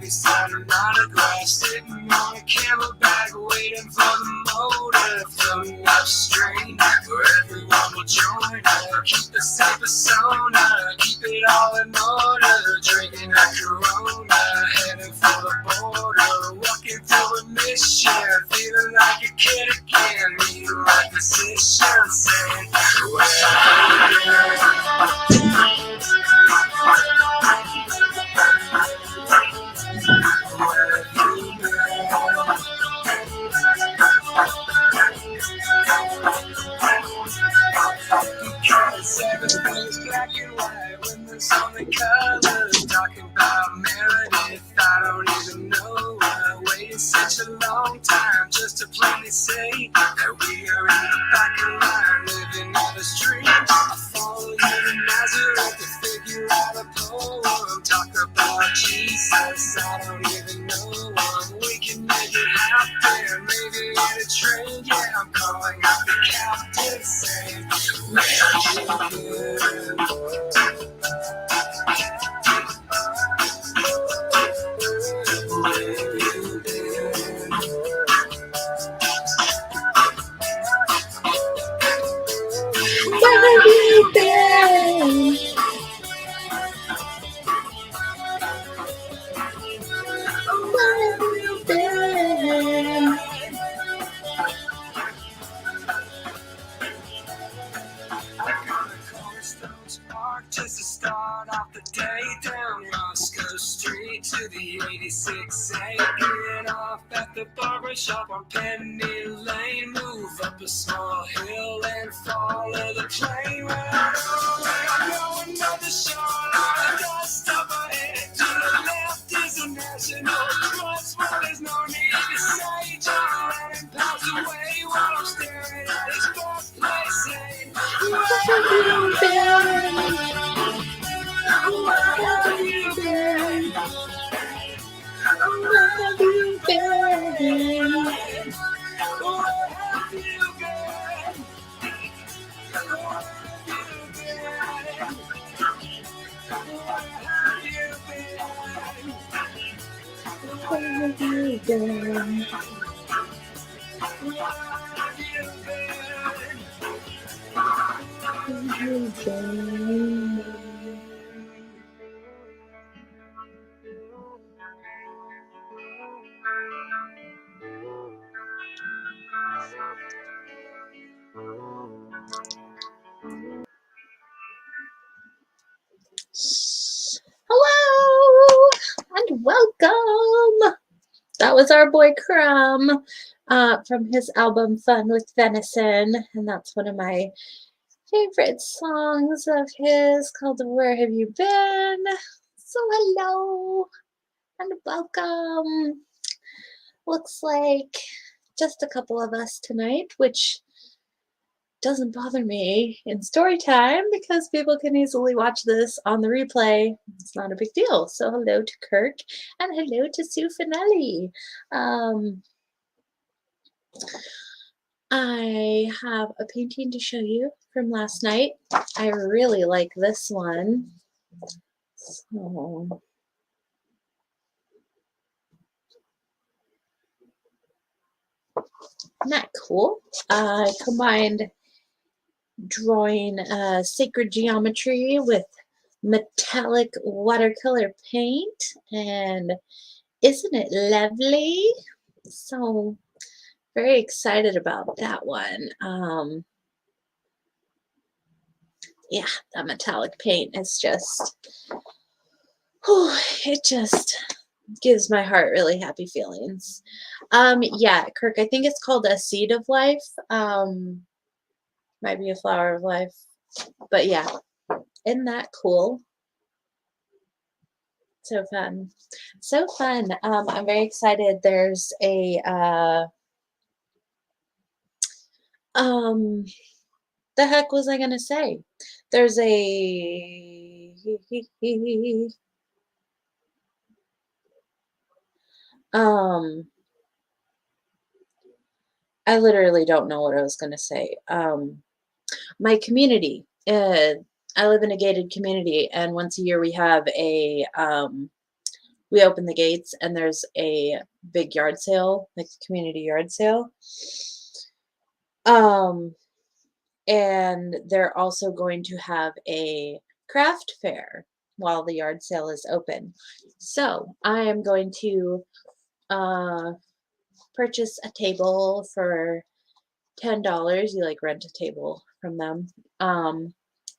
I'll be signing autographs, sitting on a camelback, waiting for the motor, floating upstream, where everyone will join her. Keep the same persona, keep it all in order, drinking a Corona, heading for the border, walking through a mission, feeling like a kid again, meeting my position, saying, where have you been? Because everything's black and white when there's only colors. Talking about Meredith, I don't even know her. Waiting such a long time just to plainly say that we are in the back of line, living out a dream. I follow you to Nazareth to figure out a poem. Talk about Jesus, I don't even know him. We can make it happen, maybe in a train. Yeah, I'm calling out the captain, saying, where have you been? Where have you been? Where have you been? Just to start off the day, down Roscoe Street to the 86A. Get off at the barbershop on Penny Lane. Move up a small hill and follow the plane. I'm going down the shoreline, dust up ahead. To the left is a national cross where there's no need to say. John Lennon pounds away while I'm staring at his birthplace, saying, where have you been? Where have you been? Where have you been? Where have you been? Where have you been? Hello and welcome. That was our boy Crumb from his album Fun with Venison, and that's one of my favorite songs of his called Where Have You Been? So hello and welcome. Looks like just a couple of us tonight, which doesn't bother me in story time because people can easily watch this on the replay. It's not a big deal. So hello to Kirk and hello to Sue Finelli. I have a painting to show you from last night. I really like this one. So, isn't that cool? I combined drawing sacred geometry with metallic watercolor paint, and isn't it lovely? So very excited about that one. Yeah, that metallic paint is just, it just gives my heart really happy feelings. Yeah, Kirk, I think it's called A Seed of Life. Might be a Flower of Life. But yeah, isn't that cool? So fun. So fun. I'm very excited. There's a the heck was I gonna say? There's a I literally don't know what I was gonna say. My community. I live in a gated community, and once a year we have a we open the gates and there's a big yard sale, like a community yard sale. Um, and they're also going to have a craft fair while the yard sale is open. So I am going to uh, purchase a table for $10. You like rent a table from them. Um,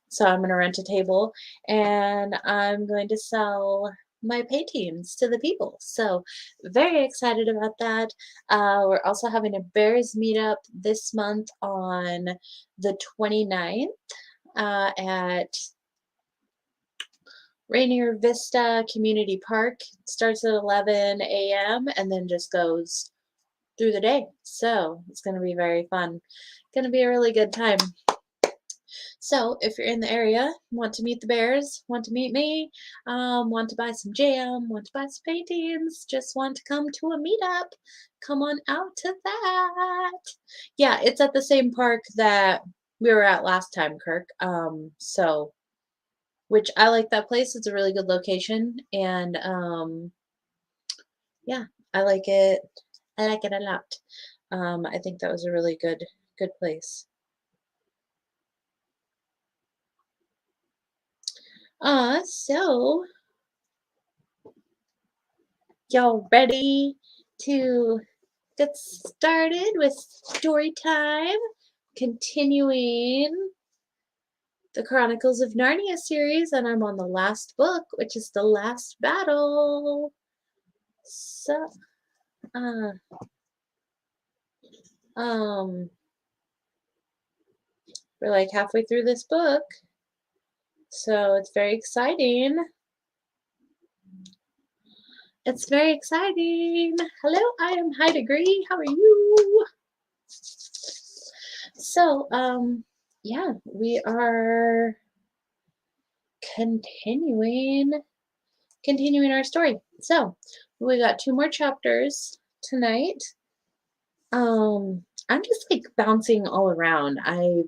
so I'm going to rent a table and I'm going to sell my paintings to the people. So very excited about that. We're also having a Bears meetup this month on the 29th at Rainier Vista Community Park. It starts at 11 a.m. and then just goes through the day. So it's going to be very fun. Going to be a really good time. So if you're in the area, want to meet the Bears, want to meet me, want to buy some jam, want to buy some paintings, just want to come to a meetup, come on out to that. Yeah, it's at the same park that we were at last time, Kirk. So which I like that place. It's a really good location, and yeah, I like it. I like it a lot. I think that was a really good place. So y'all ready to get started with story time? Continuing the Chronicles of Narnia series, and I'm on the last book, which is The Last Battle. So, uh, um, we're like halfway through this book, so it's very exciting. It's very exciting. Hello, I am High Degree. How are you? So, yeah, we are continuing our story. So, we got 2 more chapters tonight. I'm just like bouncing all around. I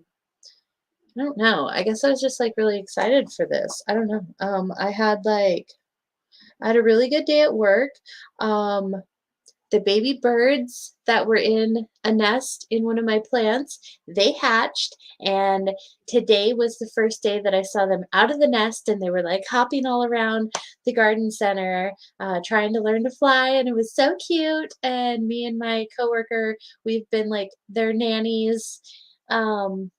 don't know. I guess I was just like really excited for this. I don't know. I had a really good day at work. Um, the baby birds that were in a nest in one of my plants, they hatched, and today was the first day that I saw them out of the nest, and they were like hopping all around the garden center, trying to learn to fly, and it was so cute. And me and my coworker, we've been like their nannies. And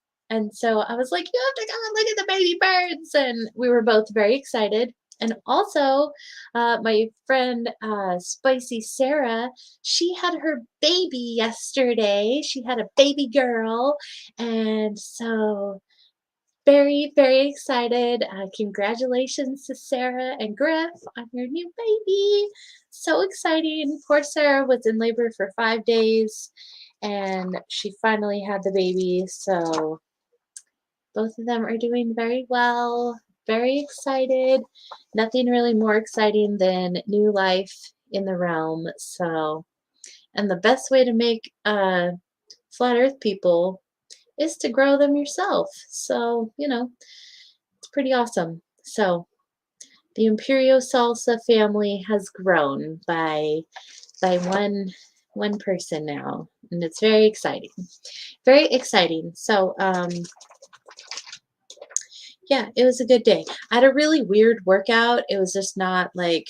so I was like, you have to come and look at the baby birds. And we were both very excited. And also, my friend Spicy Sarah, she had her baby yesterday. She had a baby girl. And so, very, very excited. Congratulations to Sarah and Griff on your new baby. So exciting. Poor Sarah was in labor for 5 days and she finally had the baby. So, both of them are doing very well, very excited. Nothing really more exciting than new life in the realm. So, and the best way to make flat earth people is to grow them yourself. So, it's pretty awesome. So, the Imperio Salsa family has grown by one person now, and it's very exciting. Very exciting. So, yeah, it was a good day. I had a really weird workout. It was just not like,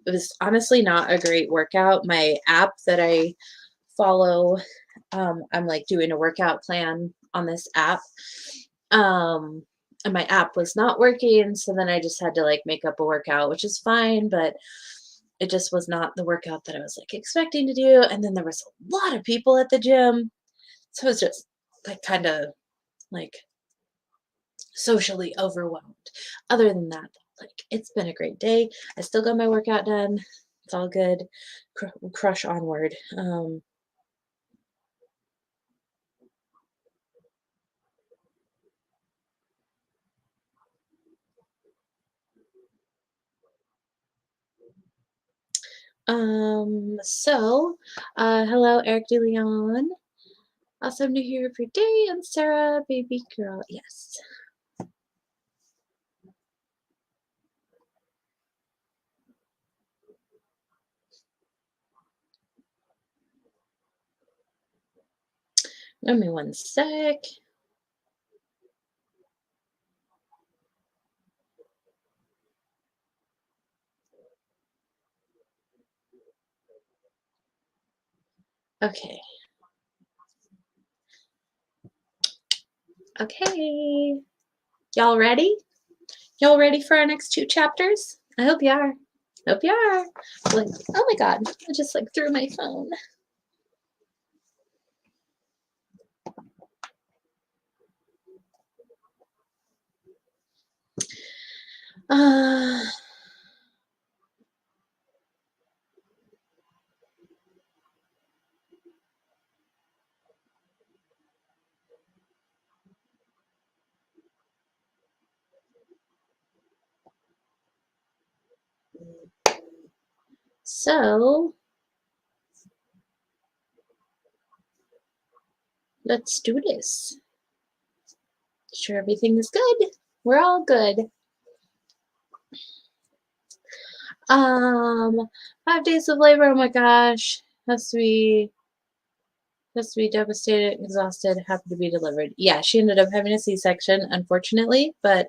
it was honestly not a great workout. My app that I follow, I'm like doing a workout plan on this app. And my app was not working. So then I just had to like make up a workout, which is fine, but it just was not the workout that I was like expecting to do. And then there was a lot of people at the gym. So it was just like kind of like socially overwhelmed. Other than that, like it's been a great day. I still got my workout done. It's all good. Crush onward. So, hello, Eric DeLeon. Awesome to hear of your day. And Sarah, baby girl. Yes. Give me one sec. Okay. Okay. Y'all ready? Y'all ready for our next 2 chapters? I hope you are. Hope you are. Like, oh my god, I just like threw my phone. Uh, so let's do this. Sure everything is good. We're all good. 5 days of labor, oh my gosh. Has to be devastated, exhausted, happy to be delivered. Yeah, she ended up having a C-section, unfortunately, but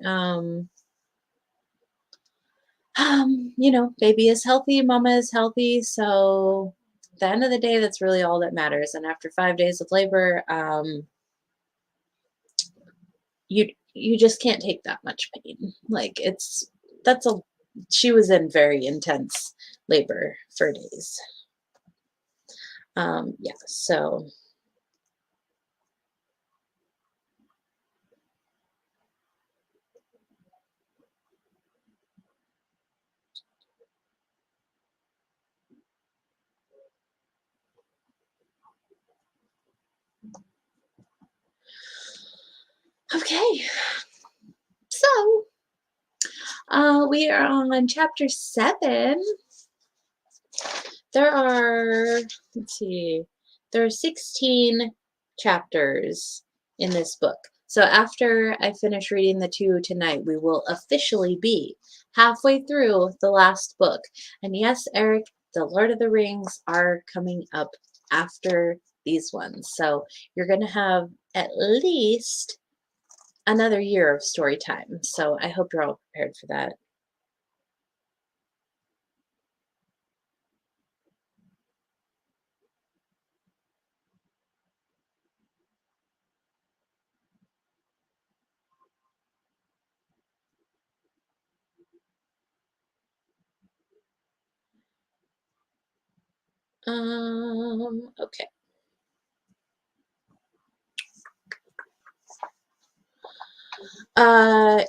baby is healthy, mama is healthy, so at the end of the day, that's really all that matters. And after 5 days of labor, you just can't take that much pain. Like that's a she was in very intense labor for days. Yeah, so okay. So we are on chapter 7. There are, let's see, there are 16 chapters in this book. So after I finish reading the 2 tonight, we will officially be halfway through the last book. And yes, Eric, the Lord of the Rings are coming up after these ones. So you're going to have at least another year of story time. So I hope you're all prepared for that. Okay.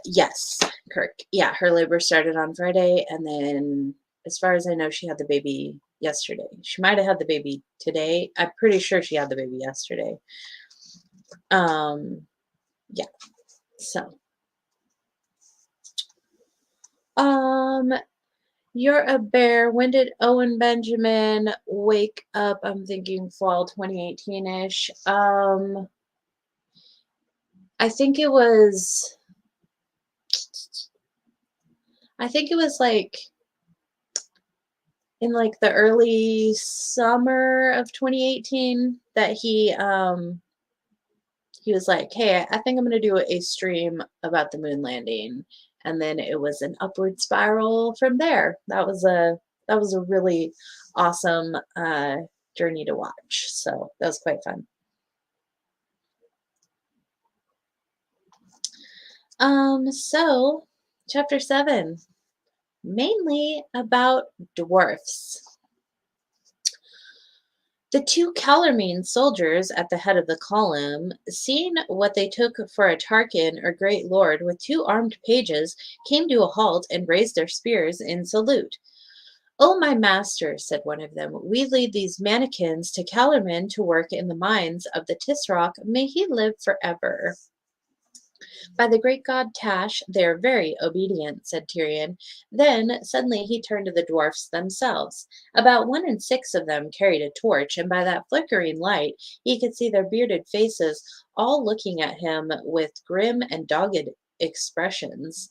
Yes, Kirk. Yeah, her labor started on Friday, and then, as far as I know, she had the baby yesterday. She might have had the baby today. I'm pretty sure she had the baby yesterday. Um, yeah. So, um, you're a bear. When did Owen Benjamin wake up? I'm thinking fall 2018-ish. I think it was. I think it was like in like the early summer of 2018 that he was like, "Hey, I think I'm going to do a stream about the moon landing." And then it was an upward spiral from there. That was a really awesome journey to watch. So that was quite fun. So chapter 7, mainly about dwarfs. The 2 Calormene soldiers at the head of the column, seeing what they took for a Tarkin or great lord with 2 armed pages, came to a halt and raised their spears in salute. "Oh, my master," said one of them, "we lead these mannikins to Calormen to work in the mines of the Tisroc. May he live forever." "By the great god Tash, they are very obedient," said Tyrion. Then suddenly he turned to the dwarfs themselves. About 1 in 6 of them carried a torch, and by that flickering light he could see their bearded faces, all looking at him with grim and dogged expressions.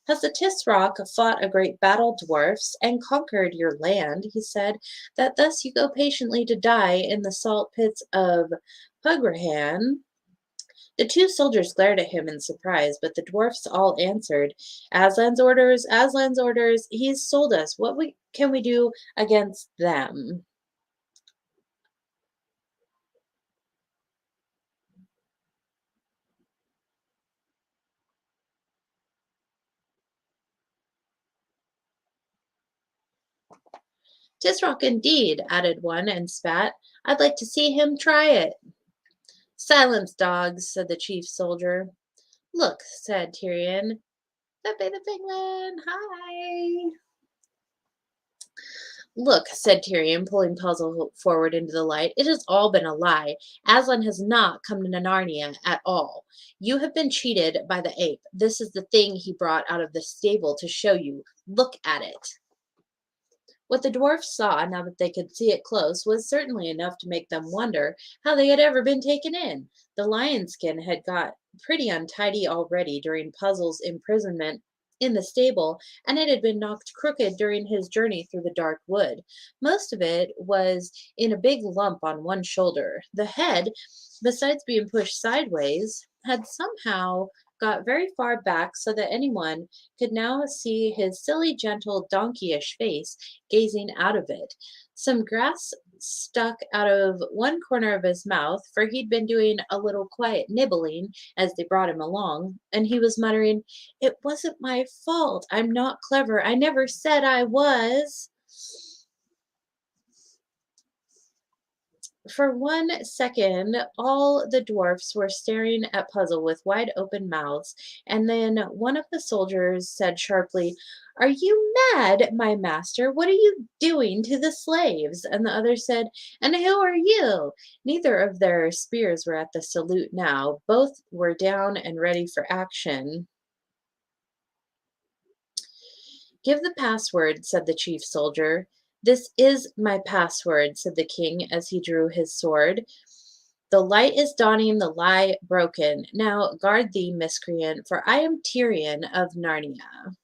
"Has the Tisroc fought a great battle, dwarfs, and conquered your land?" he said, "that thus you go patiently to die in the salt pits of Hugrahan. The two soldiers glared at him in surprise, but the dwarfs all answered, Aslan's orders, Aslan's orders. He's sold us. Can we do against them? "'Tis rock indeed," added one, and spat. "I'd like to see him try it." "Silence, dogs," said the chief soldier. "Look," said Tyrion. Pepe the Penguin, hi. "Look," said Tyrion, pulling Puzzle forward into the light. "It has all been a lie. Aslan has not come to Narnia at all. You have been cheated by the ape. This is the thing he brought out of the stable to show you. Look at it." What the dwarfs saw, now that they could see it close, was certainly enough to make them wonder how they had ever been taken in. The lion skin had got pretty untidy already during Puzzle's imprisonment in the stable, and it had been knocked crooked during his journey through the dark wood. Most of it was in a big lump on one shoulder. The head, besides being pushed sideways, had somehow got very far back so that anyone could now see his silly, gentle, donkeyish face gazing out of it. Some grass stuck out of one corner of his mouth, for he'd been doing a little quiet nibbling as they brought him along, and he was muttering, "It wasn't my fault. I'm not clever. I never said I was." For 1 second, all the dwarfs were staring at Puzzle with wide open mouths, and then one of the soldiers said sharply, "Are you mad, my master? What are you doing to the slaves?" And the other said, "And who are you?" Neither of their spears were at the salute now. Both were down and ready for action. "Give the password," said the chief soldier. "This is my password," said the king as he drew his sword. "The light is dawning, the lie broken. Now guard thee, miscreant, for I am Tyrion of Narnia."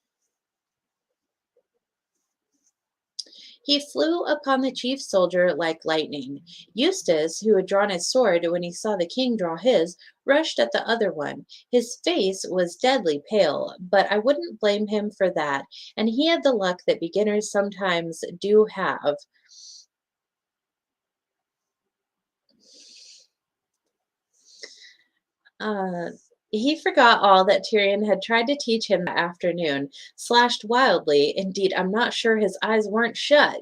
He flew upon the chief soldier like lightning. Eustace, who had drawn his sword when he saw the king draw his, rushed at the other one. His face was deadly pale, but I wouldn't blame him for that, and he had the luck that beginners sometimes do have. Uh, he forgot all that Tyrion had tried to teach him that afternoon, slashed wildly. Indeed, I'm not sure his eyes weren't shut.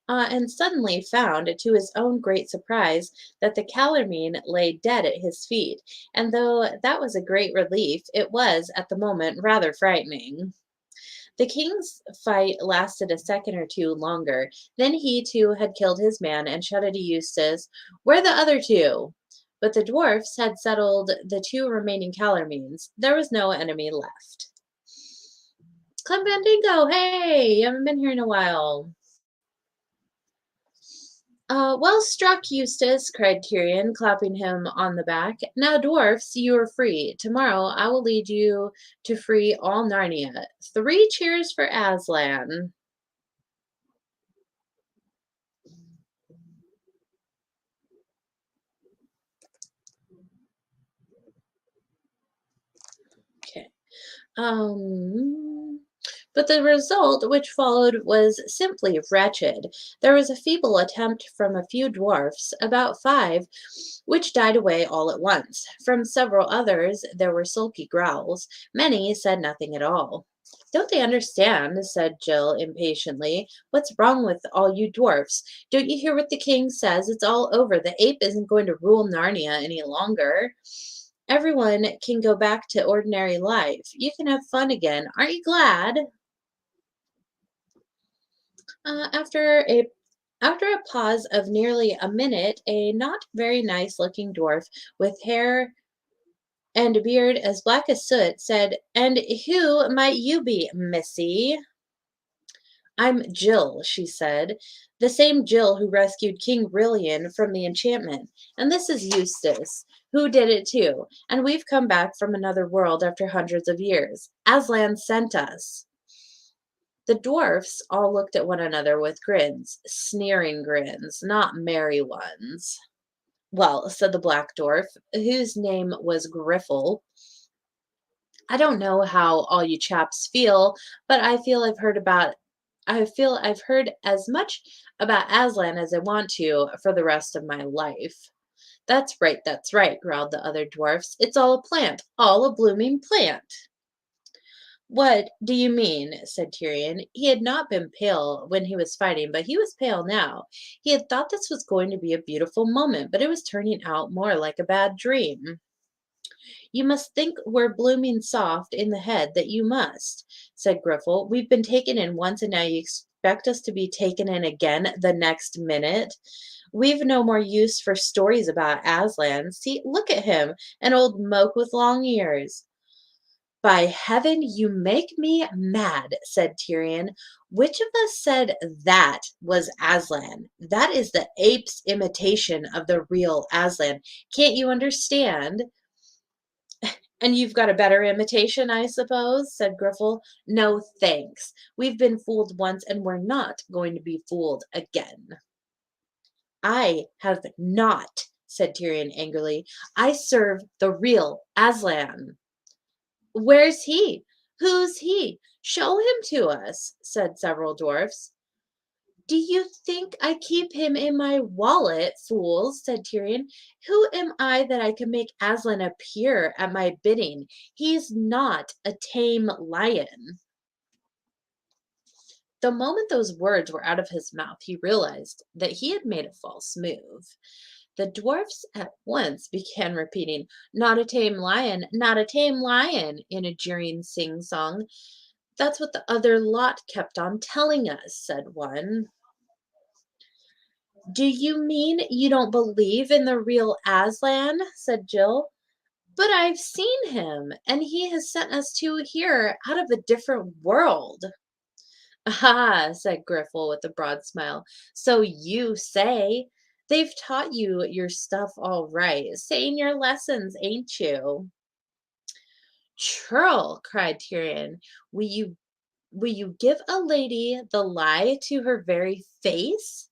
And suddenly found, to his own great surprise, that the Calormene lay dead at his feet, and though that was a great relief, it was, at the moment, rather frightening. The king's fight lasted a second or two longer. Then he too had killed his man and shouted to Eustace, "Where are the other two?" But the dwarfs had settled the two remaining Calormenes. There was no enemy left. Clem Bandingo, hey! You haven't been here in a while. Well struck, Eustace, cried Tyrion, clapping him on the back. Now, dwarfs, you are free. Tomorrow I will lead you to free all Narnia. 3 cheers for Aslan. Okay. Um, but the result which followed was simply wretched. There was a feeble attempt from a few dwarfs, about 5, which died away all at once. From several others there were sulky growls. Many said nothing at all. "Don't they understand?" said Jill impatiently. "What's wrong with all you dwarfs? Don't you hear what the king says? It's all over. The ape isn't going to rule Narnia any longer. Everyone can go back to ordinary life. You can have fun again. Aren't you glad?" Uh, after a after a pause of nearly a minute, a not very nice looking dwarf with hair and beard as black as soot said, "And who might you be, missy?" "I'm Jill," she said, "the same Jill who rescued King Rillian from the enchantment. And this is Eustace, who did it too. And we've come back from another world after hundreds of years. Aslan sent us." The dwarfs all looked at one another with grins, sneering grins, not merry ones. Well, said the black dwarf, whose name was Griffle, I don't know how all you chaps feel, but I feel I've heard as much about Aslan as I want to for the rest of my life. That's right, growled the other dwarfs. It's all a plant, all a blooming plant. What do you mean? Said Tyrion. He had not been pale when he was fighting, but he was pale now. He had thought this was going to be a beautiful moment, but it was turning out more like a bad dream. You must think we're blooming soft in the head that you must, said Griffle. We've been taken in once, and now you expect us to be taken in again the next minute. We've no more use for stories about Aslan. See, look at him, an old moke with long ears. By heaven, you make me mad, said Tyrion. Which of us said that was Aslan? That is the ape's imitation of the real Aslan. Can't you understand? And you've got a better imitation, I suppose, said Griffle. No, thanks. We've been fooled once, and we're not going to be fooled again. I have not, said Tyrion angrily. I serve the real Aslan. Where's he? Who's he? Show him to us, said several dwarfs. Do you think I keep him in my wallet, fools? Said Tyrion. Who am I that I can make Aslan appear at my bidding? He's not a tame lion. The moment those words were out of his mouth, he realized that he had made a false move. The dwarfs at once began repeating, Not a tame lion, not a tame lion, in a jeering sing song. That's what the other lot kept on telling us, said one. Do you mean you don't believe in the real Aslan? Said Jill. But I've seen him, and he has sent us two here out of a different world. Ah, said Griffle with a broad smile. So you say. They've taught you your stuff all right. Saying your lessons, ain't you? Churl, cried Tyrion. Will you give a lady the lie to her very face?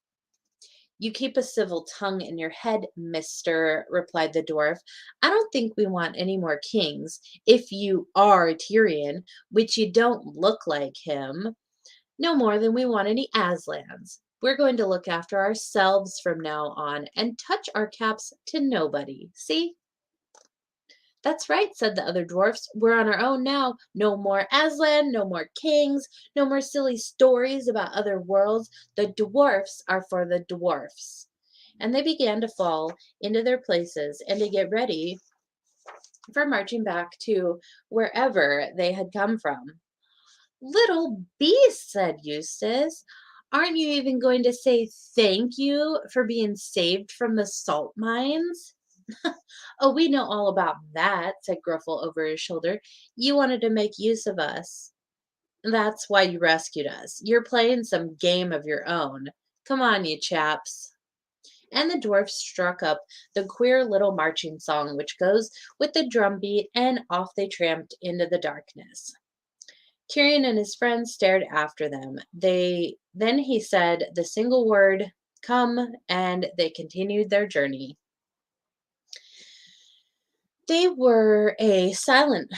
You keep a civil tongue in your head, mister, replied the dwarf. I don't think we want any more kings, if you are Tyrion, which you don't look like him. No more than we want any Aslans. We're going to look after ourselves from now on and touch our caps to nobody. See? That's right, said the other dwarfs. We're on our own now. No more Aslan, no more kings, no more silly stories about other worlds. The dwarfs are for the dwarfs. And they began to fall into their places and to get ready for marching back to wherever they had come from. Little beast, said Eustace. Aren't you even going to say thank you for being saved from the salt mines? Oh, we know all about that, said Gruffle over his shoulder. You wanted to make use of us. That's why you rescued us. You're playing some game of your own. Come on, you chaps. And the dwarfs struck up the queer little marching song which goes with the drum beat, and off they tramped into the darkness. Tyrion and his friends stared after them. Then he said the single word, come, and they continued their journey. They were a silent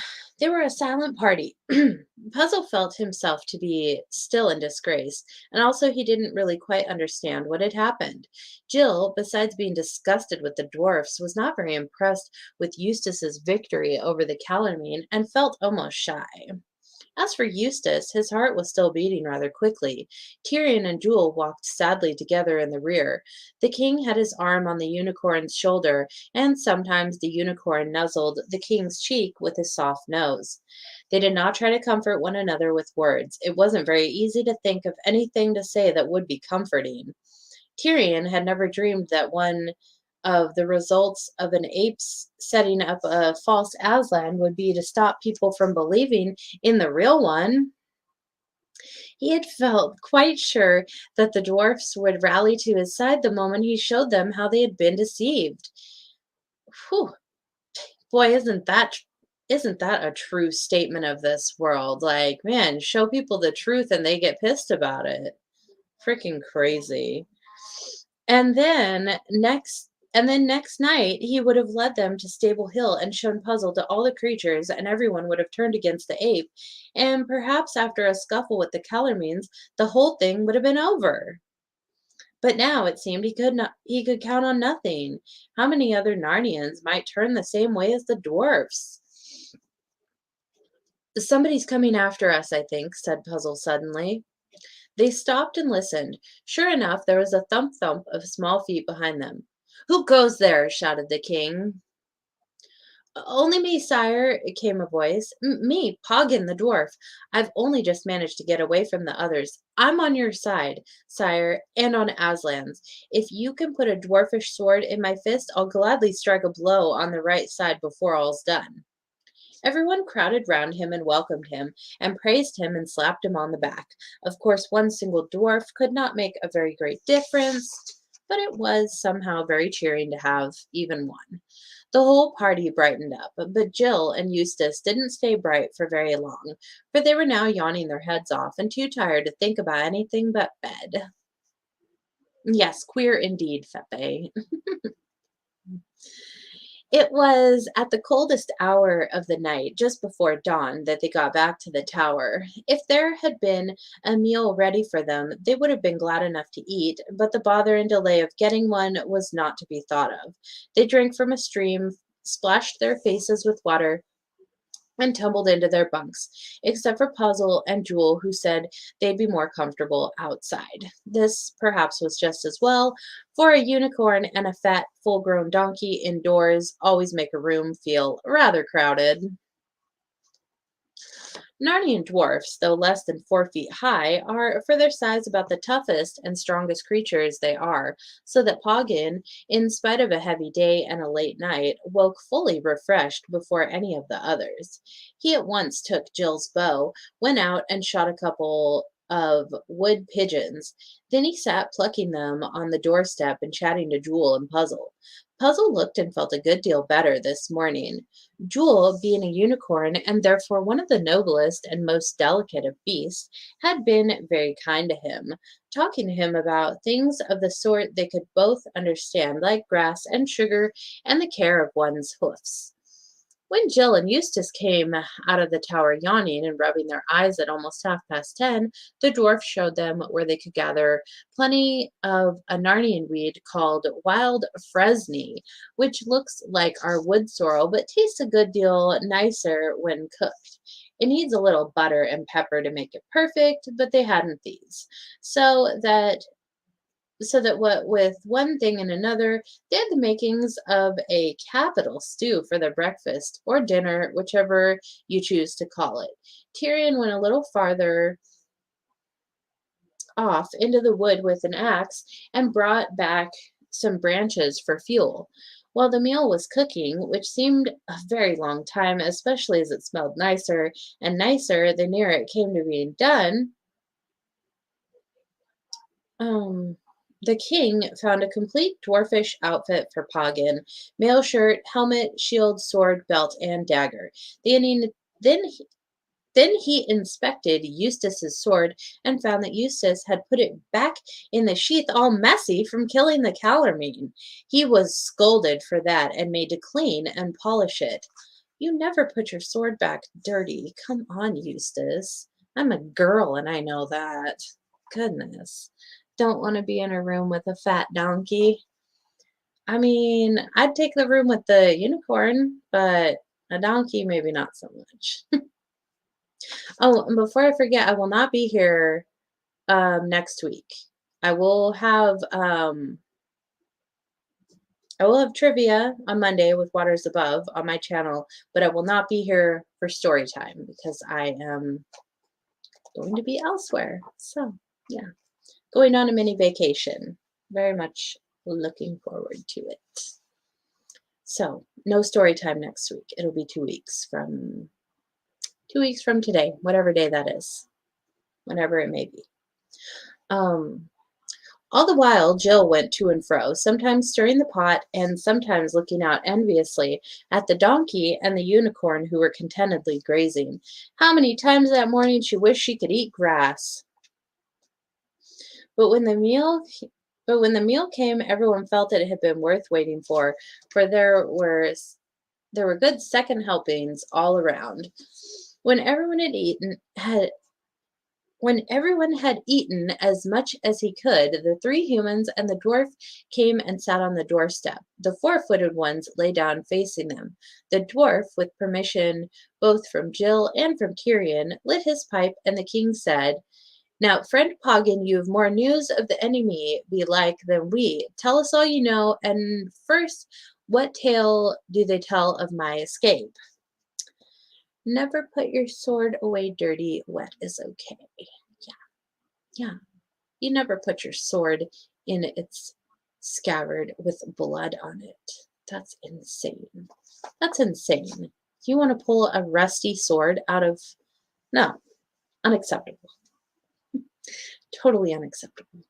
party. Puzzle felt himself to be still in disgrace, and also he didn't really quite understand what had happened. Jill, besides being disgusted with the dwarfs, was not very impressed with Eustace's victory over the Calormene and felt almost shy. As for Eustace, his heart was still beating rather quickly. Tyrion and Jewel walked sadly together in the rear. The king had his arm on the unicorn's shoulder, and sometimes the unicorn nuzzled the king's cheek with his soft nose. They did not try to comfort one another with words. It wasn't very easy to think of anything to say that would be comforting. Tyrion had never dreamed that one of the results of an ape's setting up a false Aslan would be to stop people from believing in the real one. He had felt quite sure that the dwarfs would rally to his side the moment he showed them how they had been deceived. Whew, boy, isn't that Isn't that a true statement of this world? Like, man, show people the truth and they get pissed about it. Freaking crazy. And then next night he would have led them to Stable Hill and shown Puzzle to all the creatures, and everyone would have turned against the ape, and perhaps after a scuffle with the Calormenes, the whole thing would have been over. But now it seemed he could count on nothing. How many other Narnians might turn the same way as the dwarfs? Somebody's coming after us, I think, said Puzzle suddenly. They stopped and listened. Sure enough, there was a thump thump of small feet behind them. Who goes there? Shouted the king. Only me, sire, came a voice. Me, Poggin the dwarf. I've only just managed to get away from the others. I'm on your side, sire, and on Aslan's. If you can put a dwarfish sword in my fist, I'll gladly strike a blow on the right side before all's done. Everyone crowded round him and welcomed him, and praised him and slapped him on the back. Of course, one single dwarf could not make a very great difference, but it was somehow very cheering to have even one. The whole party brightened up, but Jill and Eustace didn't stay bright for very long, for they were now yawning their heads off and too tired to think about anything but bed. Yes, queer indeed, Fepe. It was at the coldest hour of the night, just before dawn, that they got back to the tower. If there had been a meal ready for them, they would have been glad enough to eat, but the bother and delay of getting one was not to be thought of. They drank from a stream, splashed their faces with water, and tumbled into their bunks, except for Puzzle and Jewel, who said they'd be more comfortable outside. This perhaps was just as well, for a unicorn and a fat, full grown donkey indoors always make a room feel rather crowded. Narnian dwarfs, though less than 4 feet high, are for their size about the toughest and strongest creatures they are, so that Poggin, in spite of a heavy day and a late night, woke fully refreshed before any of the others. He at once took Jill's bow, went out and shot a couple of wood pigeons. Then he sat plucking them on the doorstep and chatting to Jewel and Puzzle. Puzzle looked and felt a good deal better this morning. Jewel, being a unicorn and therefore one of the noblest and most delicate of beasts, had been very kind to him, talking to him about things of the sort they could both understand, like grass and sugar and the care of one's hoofs. When Jill and Eustace came out of the tower yawning and rubbing their eyes at almost 10:30, the dwarf showed them where they could gather plenty of a Narnian weed called wild fresney, which looks like our wood sorrel but tastes a good deal nicer when cooked. It needs a little butter and pepper to make it perfect, but they hadn't these. So that what with one thing and another, they had the makings of a capital stew for their breakfast or dinner, whichever you choose to call it. Tyrion went a little farther off into the wood with an axe and brought back some branches for fuel. While the meal was cooking, which seemed a very long time, especially as it smelled nicer and nicer the nearer it came to being done, Um, the king found a complete dwarfish outfit for Poggin: mail shirt, helmet, shield, sword, belt, and dagger. Then he, then he, then he inspected Eustace's sword and found that Eustace had put it back in the sheath all messy from killing the Calormene. He was scolded for that and made to clean and polish it. You never put your sword back dirty. Come on, Eustace. I'm a girl and I know that. Goodness. Don't want to be in a room with a fat donkey. I mean, I'd take the room with the unicorn, but a donkey, maybe not so much. Oh, and before I forget, I will not be here next week. I will have um, I will have trivia on Monday with Waters Above on my channel, but I will not be here for story time because I am going to be elsewhere. So, yeah, going on a mini vacation. Very much looking forward to it. So, no story time next week. It'll be 2 weeks from today, whatever day that is, whenever it may be. Um, All the while, Jill went to and fro, sometimes stirring the pot and sometimes looking out enviously at the donkey and the unicorn who were contentedly grazing. How many times that morning she wished she could eat grass. But when the meal but when the meal came, everyone felt that it had been worth waiting for there were good second helpings all around. When everyone had eaten had When everyone had eaten as much as he could, the three humans and the dwarf came and sat on the doorstep. The four-footed ones lay down facing them. The dwarf, with permission both from Jill and from Tyrion, lit his pipe, and the king said, "Now, friend Poggin, you have more news of the enemy belike than we. Tell us all you know, and first, what tale do they tell of my escape?" Never put your sword away dirty, wet is okay. Yeah, yeah. You never put your sword in its scabbard with blood on it. That's insane. That's insane. You want to pull a rusty sword out of. No, unacceptable. Totally unacceptable.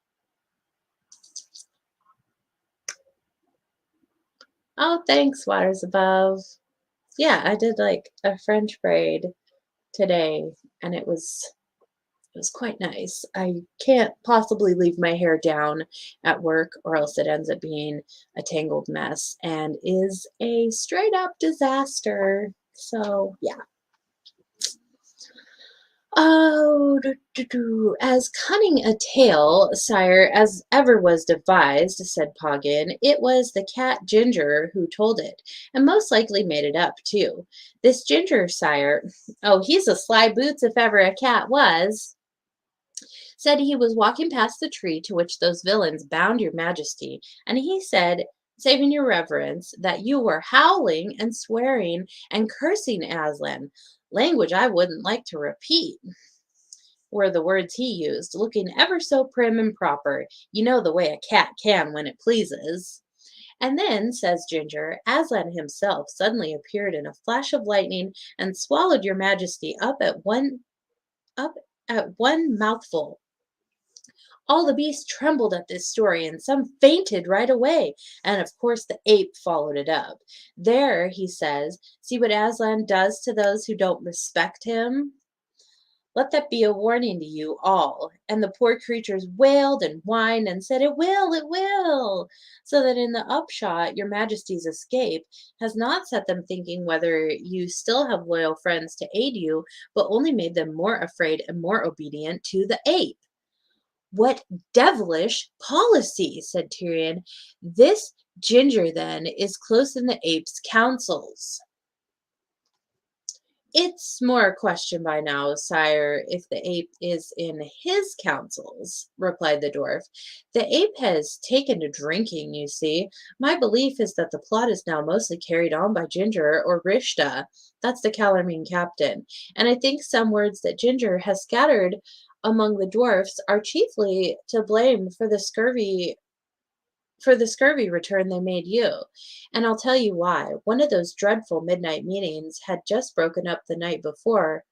Oh, thanks, Waters Above. Yeah, I did like a French braid today, and it was quite nice. I can't possibly leave my hair down at work, or else it ends up being a tangled mess and is a straight up disaster. So, yeah. Oh, as cunning a tale, sire, as ever was devised, said Poggin. It was the cat Ginger who told it, and most likely made it up, too. This Ginger, sire, oh, he's a sly boots if ever a cat was, said he was walking past the tree to which those villains bound your majesty, and he said, saving your reverence, that you were howling and swearing and cursing Aslan, language I wouldn't like to repeat, were the words he used, looking ever so prim and proper. You know the way a cat can when it pleases. And then, says Ginger, Aslan himself suddenly appeared in a flash of lightning and swallowed your majesty up at one mouthful. All the beasts trembled at this story, and some fainted right away, and of course the ape followed it up. There, he says, see what Aslan does to those who don't respect him? Let that be a warning to you all. And the poor creatures wailed and whined and said, "It will, it will." So that in the upshot, your majesty's escape has not set them thinking whether you still have loyal friends to aid you, but only made them more afraid and more obedient to the ape. "What devilish policy!" said Tyrion. "This Ginger, then, is close in the ape's counsels." "It's more a question by now, sire, if the ape is in his counsels," replied the dwarf. "The ape has taken to drinking, you see. My belief is that the plot is now mostly carried on by Ginger or Rishta, that's the Calormene captain, and I think some words that Ginger has scattered among the dwarfs are chiefly to blame for the scurvy return they made you. And I'll tell you why. One of those dreadful midnight meetings had just broken up the night before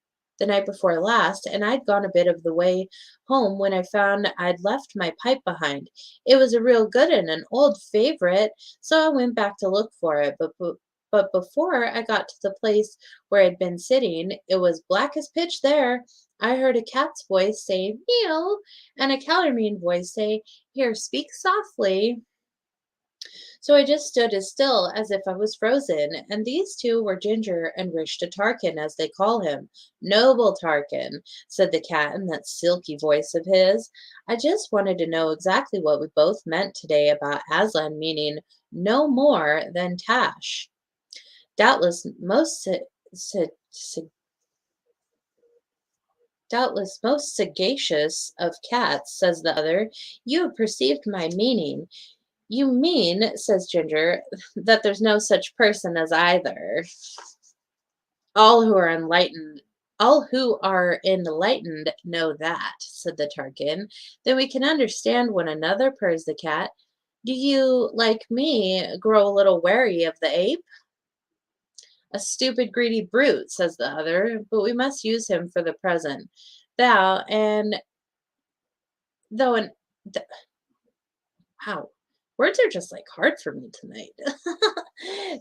last, and I'd gone a bit of the way home when I found I'd left my pipe behind. It was a real good 'un, an old favorite, so I went back to look for it, but before I got to the place where I'd been sitting, it was black as pitch there. I heard a cat's voice say, "Meow," and a Calormene voice say, "Here, speak softly." So I just stood as still as if I was frozen, and these two were Ginger and Rishta Tarkin, as they call him. "Noble Tarkin," said the cat in that silky voice of his. "I just wanted to know exactly what we both meant today about Aslan meaning no more than Tash. Doubtless doubtless most sagacious of cats," says the other, "you have perceived my meaning. "You mean," says Ginger, "that there's no such person as either. All who are enlightened all who are enlightened know that," said the Tarkin. "Then we can understand one another," purrs the cat. "Do you, like me, grow a little wary of the ape?" "A stupid, greedy brute," says the other, "but we must use him for the present. Thou and though an Wow. Words are just like hard for me tonight.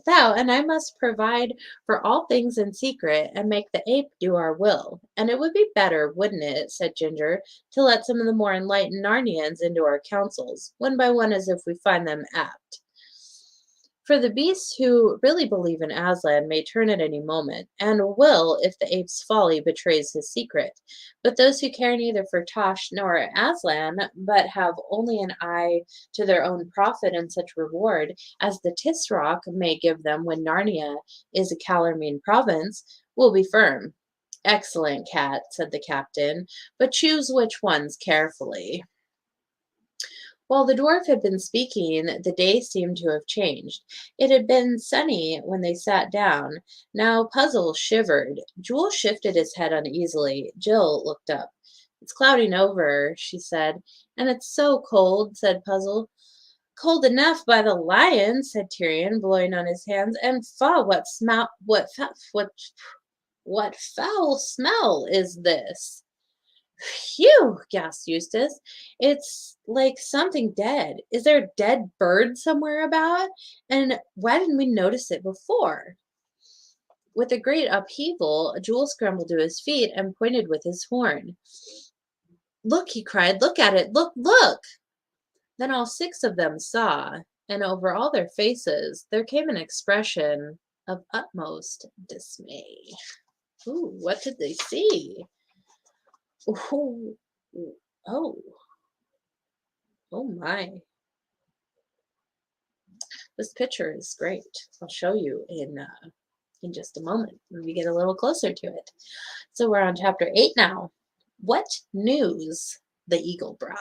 Thou and I must provide for all things in secret and make the ape do our will. And it would be better, wouldn't it, said Ginger, to let some of the more enlightened Narnians into our councils, one by one as if we find them apt. For the beasts who really believe in Aslan may turn at any moment, and will if the ape's folly betrays his secret. But those who care neither for Tosh nor Aslan, but have only an eye to their own profit and such reward as the Tisroc may give them when Narnia is a Calormene province, will be firm. Excellent, Cat, said the captain, but choose which ones carefully. While the dwarf had been speaking, the day seemed to have changed. It had been sunny when they sat down. Now Puzzle shivered. Jewel shifted his head uneasily. Jill looked up. It's clouding over, she said. And it's so cold, said Puzzle. Cold enough by the lion, said Tyrion, blowing on his hands. And faugh, what foul smell is this? Phew, gasped Eustace. It's like something dead. Is there a dead bird somewhere about? And why didn't we notice it before? With a great upheaval, Jewel scrambled to his feet and pointed with his horn. Look, he cried, look at it, look, look! Then all six of them saw, and over all their faces there came an expression of utmost dismay. Ooh, what did they see? Ooh, oh, oh my. This picture is great. I'll show you in just a moment when we get a little closer to it. So we're on chapter 8 now. What news the eagle brought?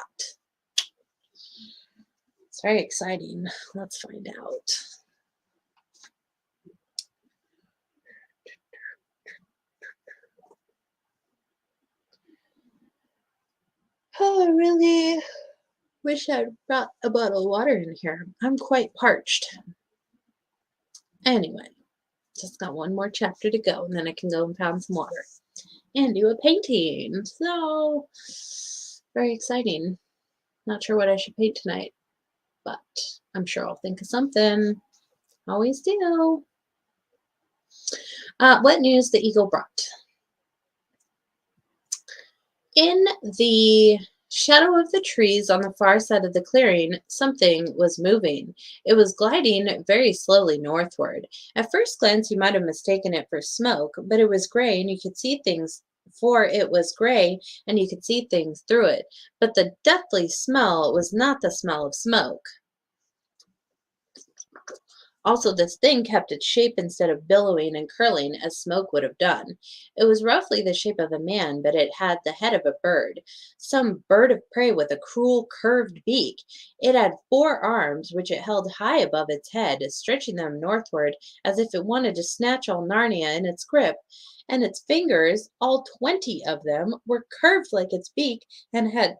It's very exciting. Let's find out. Oh, I really wish I'd brought a bottle of water in here. I'm quite parched. Anyway, just got one more chapter to go, and then I can go and pound some water and do a painting. So, very exciting. Not sure what I should paint tonight, but I'm sure I'll think of something. Always do. What news the eagle brought? In the shadow of the trees on the far side of the clearing, something was moving. It was gliding very slowly northward. At first glance, you might have mistaken it for smoke, but it was gray and you could see things, for it was gray and you could see things through it. But the deathly smell was not the smell of smoke. Also, this thing kept its shape instead of billowing and curling as smoke would have done. It was roughly the shape of a man, but it had the head of a bird, some bird of prey with a cruel, curved beak. It had 4 arms, which it held high above its head, stretching them northward as if it wanted to snatch all Narnia in its grip. And its fingers, all 20 of them, were curved like its beak and had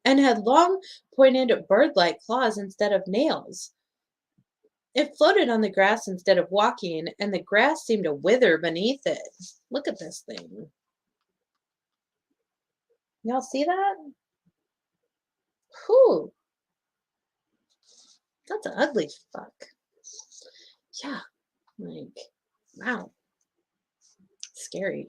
long, pointed bird-like claws instead of nails. It floated on the grass instead of walking, and the grass seemed to wither beneath it. Look at this thing. Y'all see that? Whew. That's an ugly fuck. Yeah. Like, wow. Scary.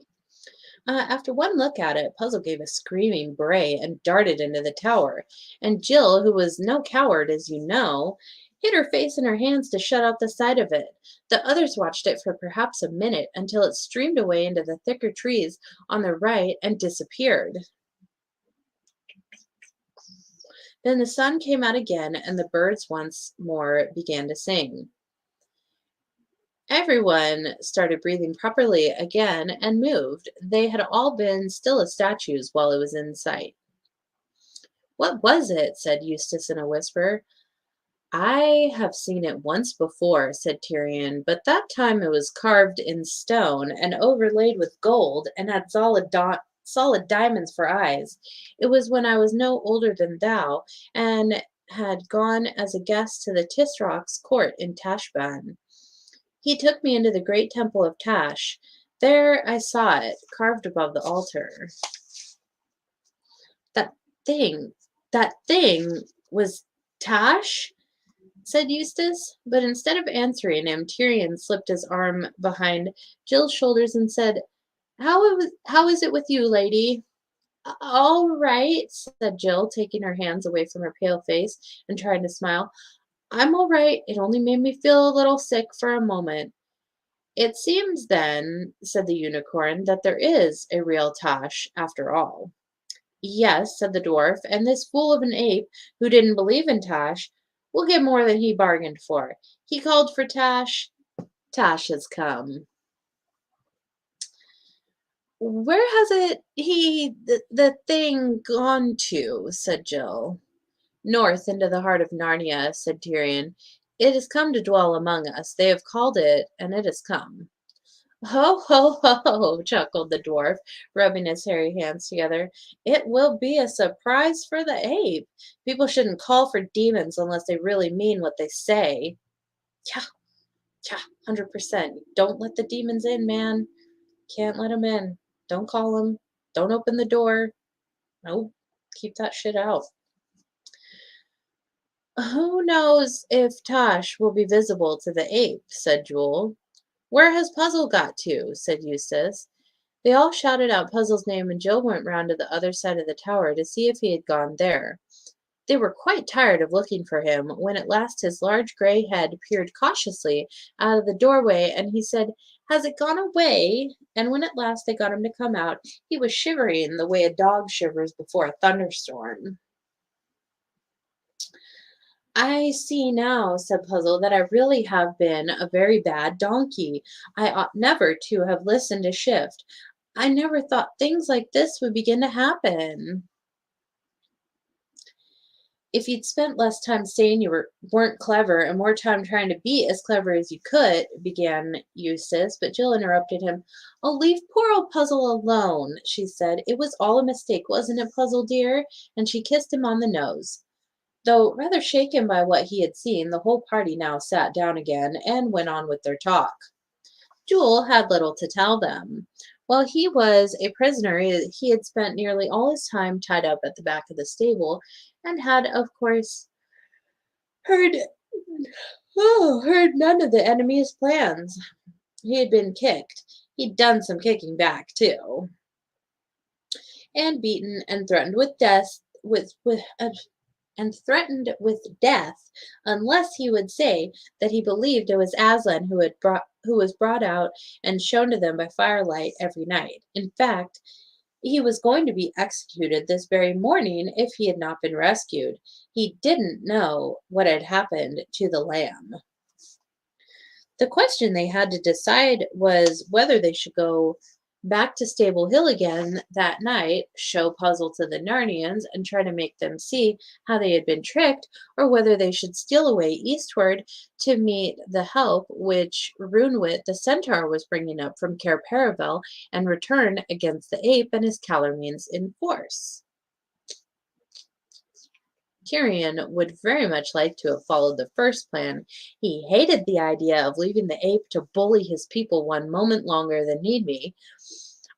After one look at it, Puzzle gave a screaming bray and darted into the tower. And Jill, who was no coward, as you know, hid her face in her hands to shut out the sight of it. The others watched it for perhaps a minute until it streamed away into the thicker trees on the right and disappeared. Then the sun came out again, and the birds once more began to sing. Everyone started breathing properly again and moved. They had all been still as statues while it was in sight. What was it? Said Eustace in a whisper. I have seen it once before, said Tyrion, but that time it was carved in stone and overlaid with gold and had solid diamonds for eyes. It was when I was no older than thou and had gone as a guest to the Tisroc's court in Tashban. He took me into the great temple of Tash. There I saw it, carved above the altar. That thing was Tash? Said Eustace, but instead of answering him, Tyrion slipped his arm behind Jill's shoulders and said, how is it with you, lady? All right, said Jill, taking her hands away from her pale face and trying to smile. I'm all right. It only made me feel a little sick for a moment. It seems then, said the unicorn, that there is a real Tash after all. Yes, said the dwarf, and this fool of an ape who didn't believe in Tash will get more than he bargained for. He called for Tash. Tash has come. Where has the thing gone to? Said Jill. North into the heart of Narnia, said Tyrion. It has come to dwell among us. They have called it, and it has come. Ho, ho, ho, chuckled the dwarf, rubbing his hairy hands together. It will be a surprise for the ape. People shouldn't call for demons unless they really mean what they say. Tja, tja, 100%. Don't let the demons in, man. Can't let them in. Don't call them. Don't open the door. Nope. Keep that shit out. Who knows if Tosh will be visible to the ape, said Jewel. Where has Puzzle got to? Said Eustace. They all shouted out Puzzle's name, and Jill went round to the other side of the tower to see if he had gone there. They were quite tired of looking for him when at last his large gray head peered cautiously out of the doorway, and he said, Has it gone away? And when at last they got him to come out, he was shivering the way a dog shivers before a thunderstorm. I see now, said Puzzle, that I really have been a very bad donkey. I ought never to have listened to Shift. I never thought things like this would begin to happen. If you'd spent less time saying weren't clever and more time trying to be as clever as you could, began Eustace, but Jill interrupted him. Oh, leave poor old Puzzle alone, she said. It was all a mistake, wasn't it, Puzzle dear? And she kissed him on the nose. Though rather shaken by what he had seen, the whole party now sat down again and went on with their talk. Jewel had little to tell them. While he was a prisoner, he had spent nearly all his time tied up at the back of the stable, and had, of course, heard heard none of the enemy's plans. He had been kicked. He'd done some kicking back, too, and beaten and threatened with death and threatened with death unless he would say that he believed it was Aslan who was brought out and shown to them by firelight every night. In fact, he was going to be executed this very morning if he had not been rescued. He didn't know what had happened to the lamb. The question they had to decide was whether they should go back to Stable Hill again that night, show Puzzle to the Narnians, and try to make them see how they had been tricked, or whether they should steal away eastward to meet the help which Runewit the Centaur was bringing up from Cair Paravel, and return against the ape and his Calormenes in force. Tyrion would very much like to have followed the first plan. He hated the idea of leaving the ape to bully his people one moment longer than need be.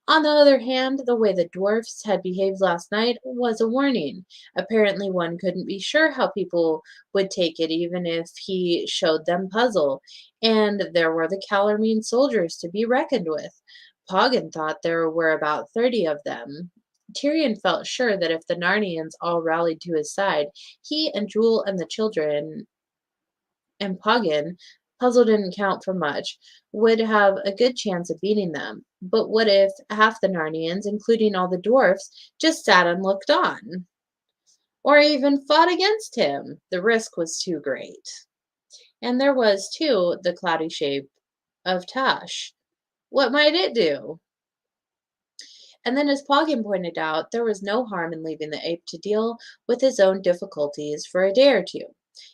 On the other hand, the way the dwarfs had behaved last night was a warning. Apparently, one couldn't be sure how people would take it, even if he showed them Puzzle. And there were the Calormene soldiers to be reckoned with. Poggin thought there were about 30 of them. Tyrion felt sure that if the Narnians all rallied to his side, he and Jewel and the children and Poggin, Puzzle didn't count for much, would have a good chance of beating them. But what if half the Narnians, including all the dwarfs, just sat and looked on? Or even fought against him? The risk was too great. And there was, too, the cloudy shape of Tash. What might it do? And then, as Poggin pointed out, there was no harm in leaving the ape to deal with his own difficulties for a day or two.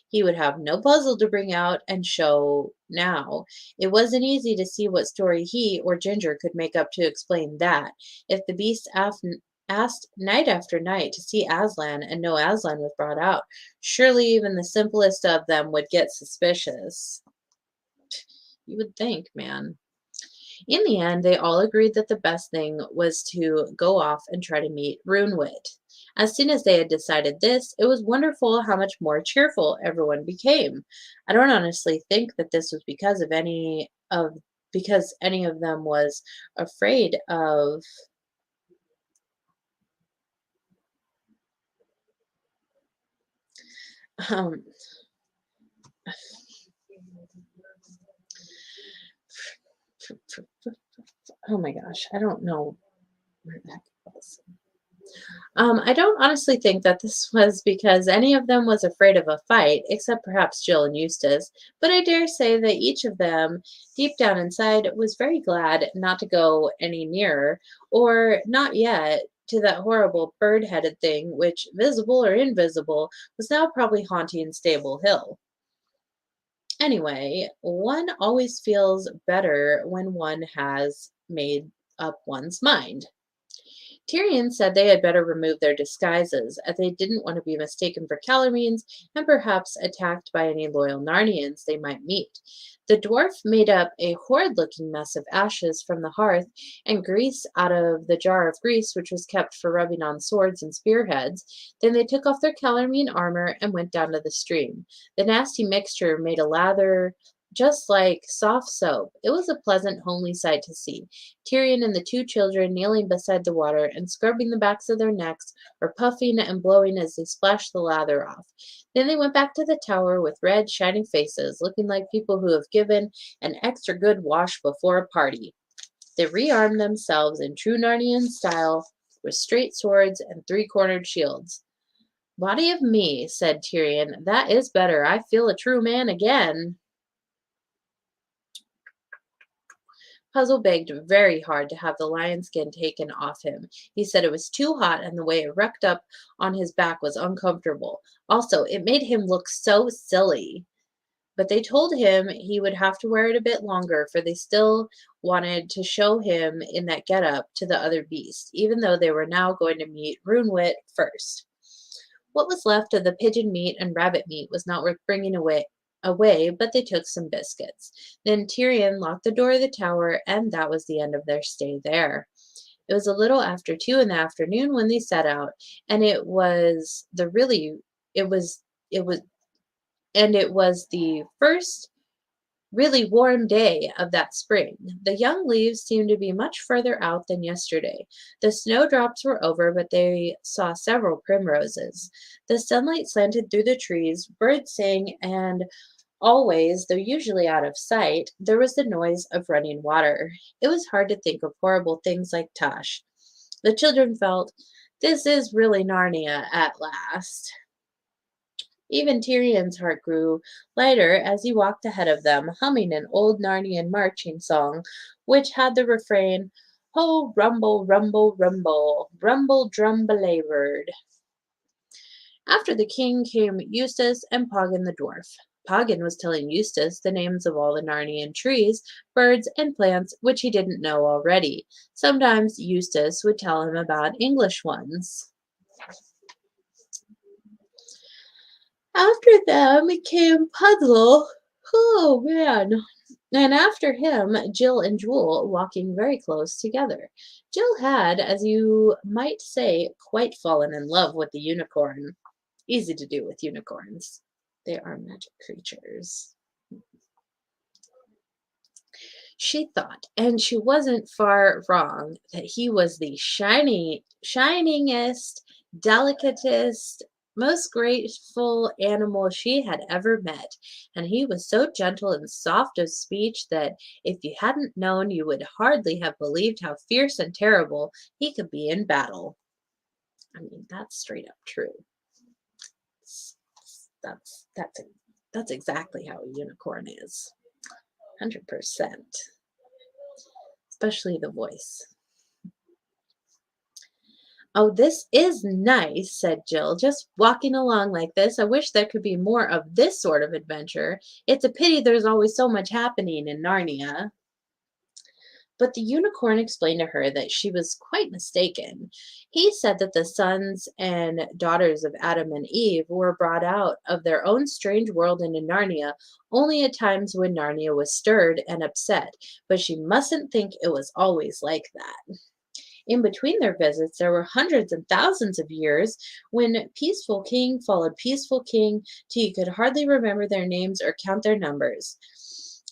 He would have no puzzle to bring out and show now. It wasn't easy to see what story he or Ginger could make up to explain that. If the beast asked night after night to see Aslan and no Aslan was brought out, surely even the simplest of them would get suspicious. You would think, man. In the end, they all agreed that the best thing was to go off and try to meet Runewit. As soon as they had decided this, it was wonderful how much more cheerful everyone became. I don't honestly think that this was because any of them was afraid of um oh my gosh, I don't know where the heck it was. I don't honestly think that this was because any of them was afraid of a fight, except perhaps Jill and Eustace, but I dare say that each of them, deep down inside, was very glad not to go any nearer, or not yet, to that horrible bird-headed thing which, visible or invisible, was now probably haunting Stable Hill. Anyway, one always feels better when one has made up one's mind. Tyrion said they had better remove their disguises, as they didn't want to be mistaken for Calormenes and perhaps attacked by any loyal Narnians they might meet. The dwarf made up a horrid-looking mess of ashes from the hearth and grease out of the jar of grease which was kept for rubbing on swords and spearheads. Then they took off their Calormene armor and went down to the stream. The nasty mixture made a lather just like soft soap. It was a pleasant, homely sight to see. Tyrion and the two children kneeling beside the water and scrubbing the backs of their necks, or puffing and blowing as they splashed the lather off. Then they went back to the tower with red, shining faces, looking like people who have given an extra good wash before a party. They rearmed themselves in true Narnian style with straight swords and three-cornered shields. Body of me, said Tyrion, that is better. I feel a true man again. Puzzle begged very hard to have the lion skin taken off him. He said it was too hot and the way it rucked up on his back was uncomfortable. Also, it made him look so silly. But they told him he would have to wear it a bit longer, for they still wanted to show him in that getup to the other beasts, even though they were now going to meet Runewit first. What was left of the pigeon meat and rabbit meat was not worth bringing away, but they took some biscuits. Then Tyrion locked the door of the tower, and that was the end of their stay there. It was a little after 2 in the afternoon when they set out, and it was the first really warm day of that spring. The young leaves seemed to be much further out than yesterday. The snowdrops were over, but they saw several primroses. The sunlight slanted through the trees, birds sang, and always, though usually out of sight, there was the noise of running water. It was hard to think of horrible things like Tosh. The children felt, this is really Narnia at last. Even Tyrion's heart grew lighter as he walked ahead of them, humming an old Narnian marching song, which had the refrain, Ho, rumble, rumble, rumble, rumble drum belabored. After the king came Eustace and Poggin the dwarf. Poggin was telling Eustace the names of all the Narnian trees, birds, and plants which he didn't know already. Sometimes Eustace would tell him about English ones. After them came Puzzle. Oh, man. And after him, Jill and Jewel walking very close together. Jill had, as you might say, quite fallen in love with the unicorn. Easy to do with unicorns. They are magic creatures. She thought, and she wasn't far wrong, that he was the shiningest, delicatest, most graceful animal she had ever met, and he was so gentle and soft of speech that if you hadn't known, you would hardly have believed how fierce and terrible he could be in battle. I mean, that's straight up true. That's exactly how a unicorn is. 100%. Especially the voice. Oh, this is nice, said Jill, just walking along like this. I wish there could be more of this sort of adventure. It's a pity there's always so much happening in Narnia. But the unicorn explained to her that she was quite mistaken. He said that the sons and daughters of Adam and Eve were brought out of their own strange world into Narnia only at times when Narnia was stirred and upset, but she mustn't think it was always like that. In between their visits, there were hundreds and thousands of years when peaceful king followed peaceful king till you could hardly remember their names or count their numbers.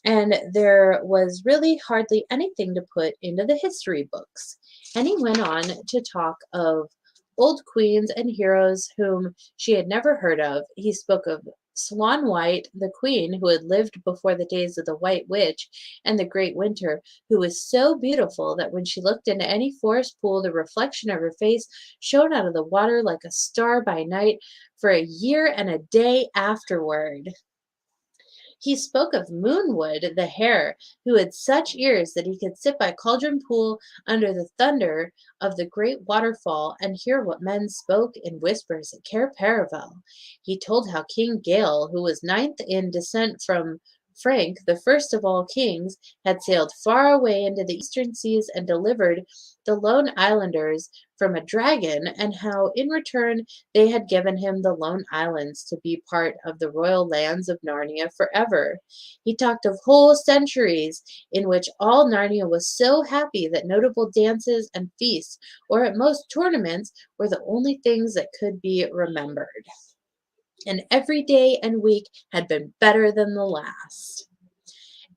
And there was really hardly anything to put into the history books. And he went on to talk of old queens and heroes whom she had never heard of. He spoke of Swan White, the queen who had lived before the days of the White Witch and the Great Winter, who was so beautiful that when she looked into any forest pool, the reflection of her face shone out of the water like a star by night for a year and a day afterward. He spoke of Moonwood, the hare, who had such ears that he could sit by Cauldron Pool under the thunder of the great waterfall and hear what men spoke in whispers at Cair Paravel. He told how King Gale, who was ninth in descent from Frank, the first of all kings, had sailed far away into the eastern seas and delivered the lone islanders from a dragon, and how in return they had given him the lone islands to be part of the royal lands of Narnia forever. He talked of whole centuries in which all Narnia was so happy that notable dances and feasts, or at most tournaments, were the only things that could be remembered. And every day and week had been better than the last.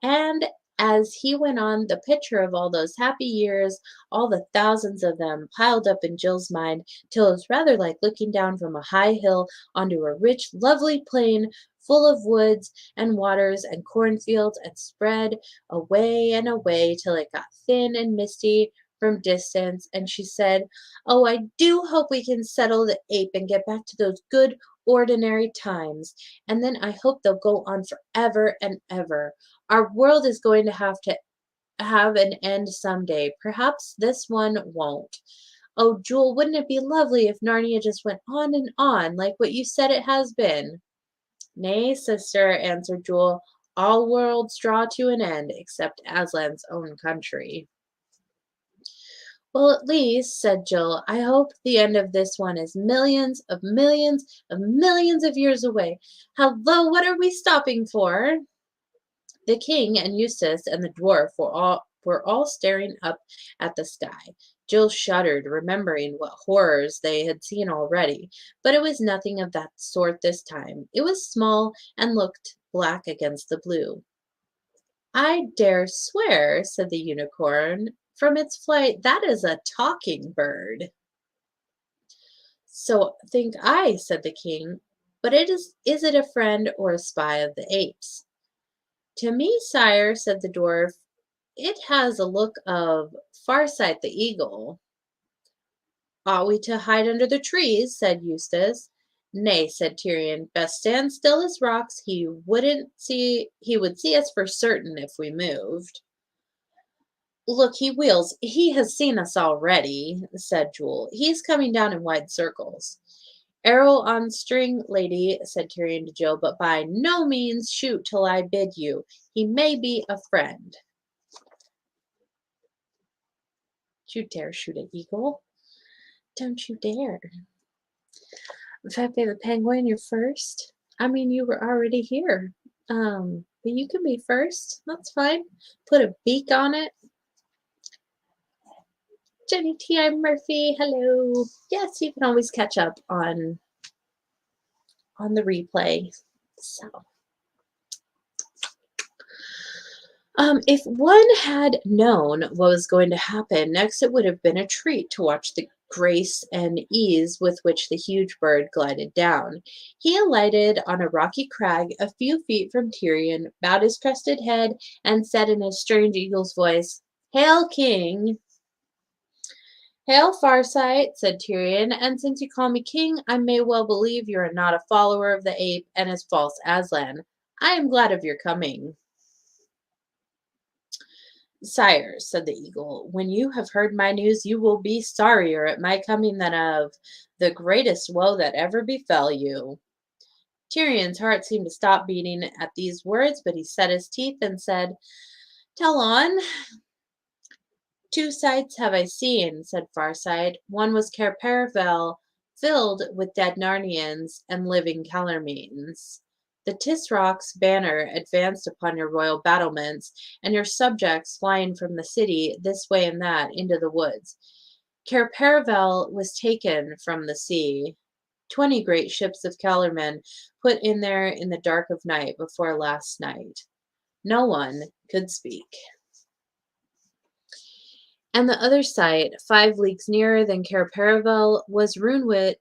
And as he went on, the picture of all those happy years, all the thousands of them, piled up in Jill's mind till it was rather like looking down from a high hill onto a rich, lovely plain full of woods and waters and cornfields, and spread away and away till it got thin and misty from distance. And she said, "Oh, I do hope we can settle the ape and get back to those good ordinary times. And then I hope they'll go on forever and ever. Our world is going to have an end someday. Perhaps this one won't. Oh, Jewel, wouldn't it be lovely if Narnia just went on, like what you said it has been?" "Nay, sister," answered Jewel, "all worlds draw to an end, except Aslan's own country." "Well, at least," said Jill, "I hope the end of this one is millions of millions of millions of years away. Hello, what are we stopping for?" The king and Eustace and the dwarf were all staring up at the sky. Jill shuddered, remembering what horrors they had seen already, but it was nothing of that sort this time. It was small and looked black against the blue. "I dare swear," said the unicorn, "from its flight that is a talking bird." "So think I," said the king, "but is it a friend or a spy of the apes?" "To me, sire," said the dwarf, "it has a look of Farsight the eagle." "Ought we to hide under the trees?" said Eustace. "Nay," said Tyrion, "best stand still as rocks. He would see us for certain if we moved." "Look, he wheels. He has seen us already," said Jewel. "He's coming down in wide circles." "Arrow on string, lady," said Tyrion to Jill, "but by no means shoot till I bid you. He may be a friend." "You dare shoot an eagle? Don't you dare." "Pepe the Penguin, you're first. I mean, you were already here. But you can be first. That's fine. Put a beak on it." "Jenny T.I. Murphy, hello." Yes, you can always catch up on the replay. So, if one had known what was going to happen next, it would have been a treat to watch the grace and ease with which the huge bird glided down. He alighted on a rocky crag a few feet from Tyrion, bowed his crested head, and said in his strange eagle's voice, "Hail, King!" "Hail, Farsight," said Tyrion, "and since you call me king, I may well believe you are not a follower of the ape and as false Aslan. I am glad of your coming." "Sire," said the eagle, "when you have heard my news, you will be sorrier at my coming than of the greatest woe that ever befell you." Tyrion's heart seemed to stop beating at these words, but he set his teeth and said, "Tell on." "Two sights have I seen," said Farsight. "One was Cair Paravel, filled with dead Narnians and living Calormenes. The Tisrock's banner advanced upon your royal battlements, and your subjects flying from the city this way and that into the woods. Cair Paravel was taken from the sea. 20 great ships of Kellermen put in there in the dark of night before last night. No one could speak. And the other side, 5 leagues nearer than Cair Paravel, was Runewit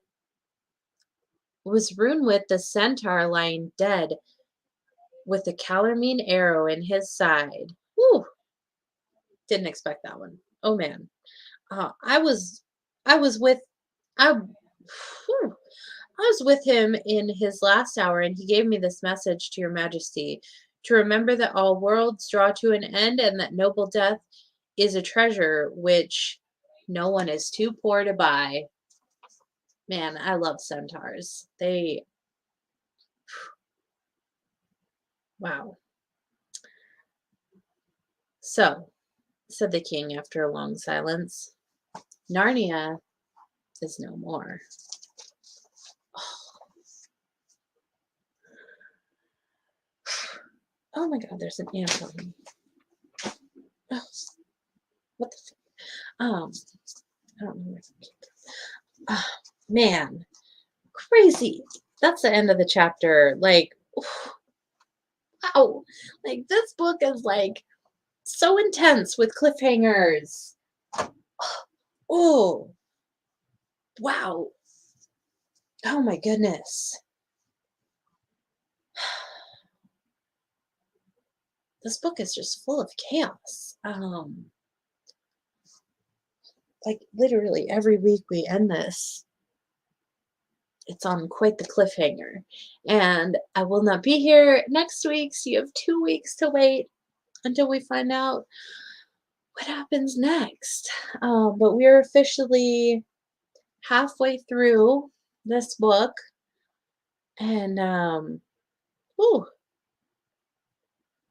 the centaur lying dead with the Calormene arrow in his side. Whew, didn't expect that one. Oh man. I was with I whew, I was with him in his last hour, and he gave me this message to your majesty, to remember that all worlds draw to an end, and that noble death is a treasure which no one is too poor to buy. Man, I love centaurs. Wow. So, said the king after a long silence, Narnia is no more. Oh my god, there's an ant on me. Oh, what the I don't know where it came from. Man, crazy. That's the end of the chapter. Like, wow. Like, this book is like so intense with cliffhangers. Oh, wow. Oh my goodness. This book is just full of chaos. Like literally every week we end this. It's on quite the cliffhanger. And I will not be here next week, so you have 2 weeks to wait until we find out what happens next. But we're officially halfway through this book. And ooh,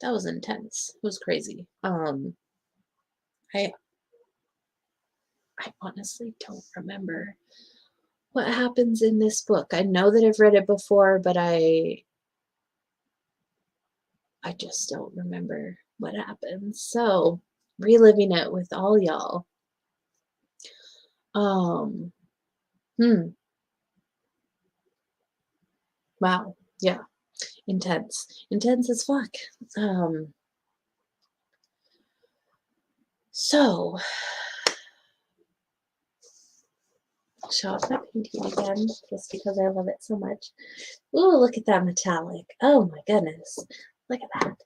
that was intense. It was crazy. I honestly don't remember what happens in this book. I know that I've read it before, but I just don't remember what happens. So, reliving it with all y'all. Um, hmm. Wow. Yeah. Intense. Intense as fuck. So, show off my painting again, just because I love it so much. Ooh, look at that metallic. Oh my goodness. Look at that.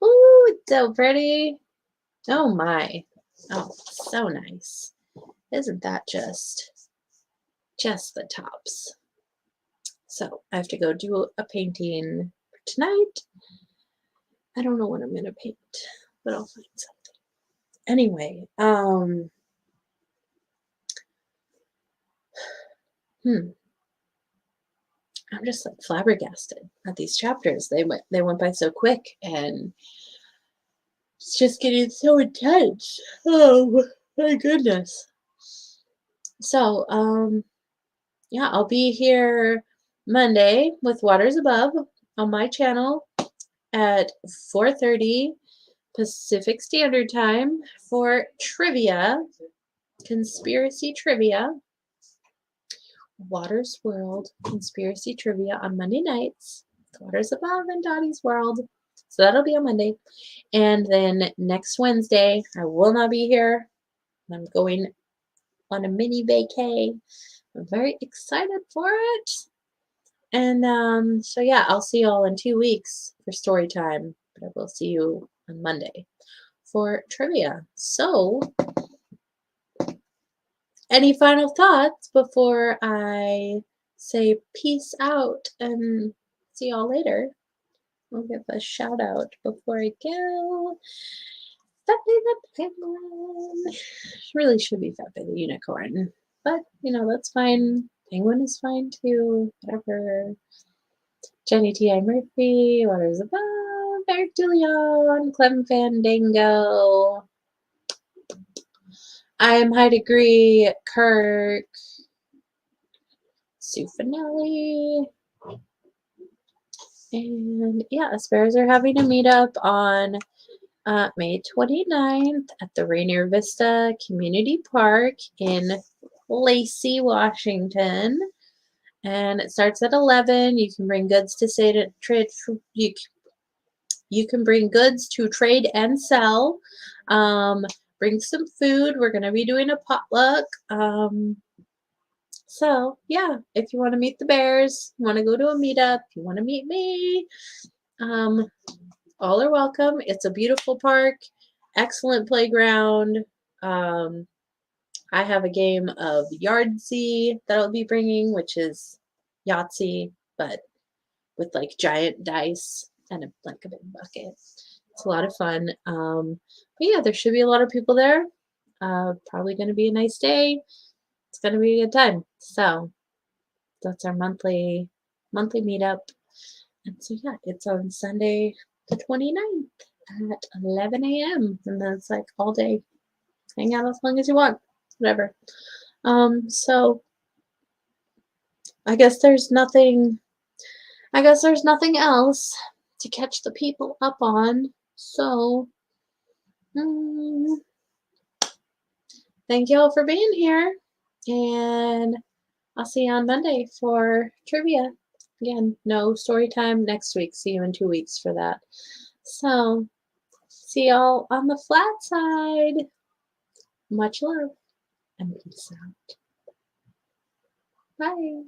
Ooh, it's so pretty. Oh my. Oh, so nice. Isn't that just the tops? So I have to go do a painting tonight. I don't know what I'm gonna paint, but I'll find something. Anyway, I'm just like flabbergasted at these chapters. They went by so quick, and it's just getting so intense. Oh my goodness. So, yeah, I'll be here Monday with Waters Above on my channel at 4:30 Pacific Standard Time for trivia, conspiracy trivia, Waters World conspiracy trivia on Monday nights. Waters Above and Dottie's World. So that'll be on Monday. And then next Wednesday, I will not be here. I'm going on a mini vacay. I'm very excited for it. And so yeah, I'll see you all in 2 weeks for story time. But I will see you on Monday for trivia. So, any final thoughts before I say peace out and see y'all later? I'll give a shout out before I go. Pepe the Penguin. Really should be Pepe the Unicorn. But, that's fine. Penguin is fine too. Whatever. Jenny T.I. Murphy, Waters Above, Eric DeLeon, Clem Fandango. I'm High Degree, Kirk, Sue Finelli. And yeah, Asparagus are having a meetup on May 29th at the Rainier Vista Community Park in Lacey, Washington. And it starts at 11. You can bring goods to say to trade. You can bring goods to trade and sell. Bring some food. We're going to be doing a potluck. So, yeah, if you want to meet the bears, you want to go to a meetup, you want to meet me, all are welcome. It's a beautiful park, excellent playground. Um, I have a game of Yahtzee that I'll be bringing, which is Yahtzee, but with like giant dice and like a big bucket. It's a lot of fun. But yeah, there should be a lot of people there. Probably going to be a nice day. It's going to be a good time. So that's our monthly meetup. And so yeah, it's on Sunday the 29th at 11 a.m. And that's like all day. Hang out as long as you want. Whatever. So I guess there's nothing else to catch the people up on. So thank you all for being here. And I'll see you on Monday for trivia. Again, no story time next week. See you in 2 weeks for that. So, see y'all on the flat side. Much love and peace out. Bye.